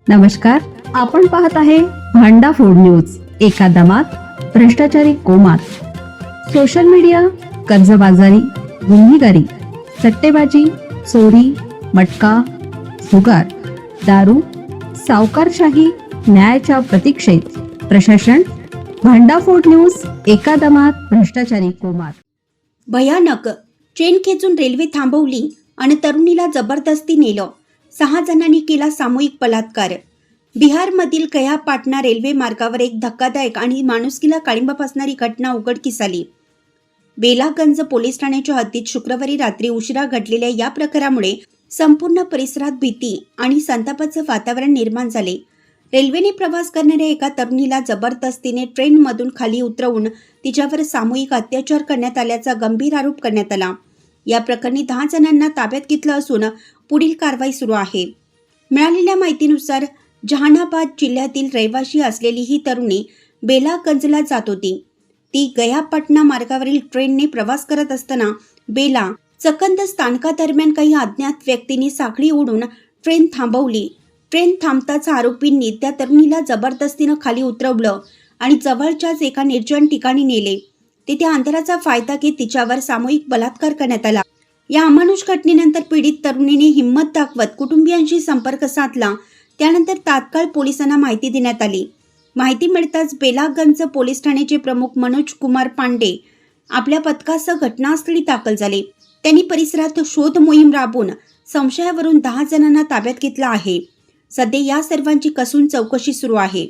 नमस्कार, आपण पाहत आहे भांडा फोड न्यूज. एका दमात भ्रष्टाचारी कोमात. सोशल मीडिया, कर्जबाजारी, गुन्हेगारी, सट्टेबाजी, चोरी, मटका, जुगार, दारू, सावकारशाही, न्यायाच्या प्रतीक्षेत प्रशासन. भांडाफोड न्यूज. एका दमात भ्रष्टाचारी कोमात. भयानक. ट्रेन खेचून रेल्वे थांबवली आणि तरुणीला जबरदस्ती नेलं. 6 जणांनी केला सामूहिक बलात्कार. बिहारमधील गया पाटणा रेल्वे मार्गावर एक धक्कादायक आणि माणुसकीला काळिंबा फासणारी घटना उघडकीस आली. बेलागंज पोलीस ठाण्याच्या हद्दीत शुक्रवारी रात्री उशिरा घडलेल्या या प्रकारामुळे संपूर्ण परिसरात भीती आणि संतापाचं वातावरण निर्माण झाले. रेल्वेने प्रवास करणाऱ्या एका तरुणीला जबरदस्तीने ट्रेनमधून खाली उतरवून तिच्यावर सामूहिक अत्याचार करण्यात आल्याचा गंभीर आरोप करण्यात आला. या प्रकरणी 10 जणांना ताब्यात घेतलं असून पुढील कारवाई सुरू आहे. मिळालेल्या माहितीनुसार जहानाबाद जिल्ह्यातील रहिवाशी असलेली ही तरुणी बेलागंजला जात होती. ती गया पाटणा मार्गावरील ट्रेनने प्रवास करत असताना बेला चकंद स्थानकादरम्यान काही अज्ञात व्यक्तींनी साखळी ओढून ट्रेन थांबवली. ट्रेन थांबताच आरोपींनी त्या तरुणीला जबरदस्तीनं खाली उतरवलं आणि जवळच्याच एका निर्जन ठिकाणी नेले. तिथे अंतराचा फायदा घेत तिच्यावर सामूहिक बलात्कार करण्यात आला. या अमानुष घटनेनंतर पीडित तरुणीने हिंमत दाखवत कुटुंबियांशी संपर्क साधला. त्यानंतर तात्काळ पोलिसांना माहिती देण्यात आली. माहिती मिळताच बेलागंज पोलीस ठाण्याचे प्रमुख मनोज कुमार पांडे आपल्या पथकासह घटनास्थळी दाखल झाले. त्यांनी परिसरात शोध मोहीम राबवून संशयावरून 10 जणांना ताब्यात घेतलं आहे. सध्या या सर्वांची कसून चौकशी सुरू आहे.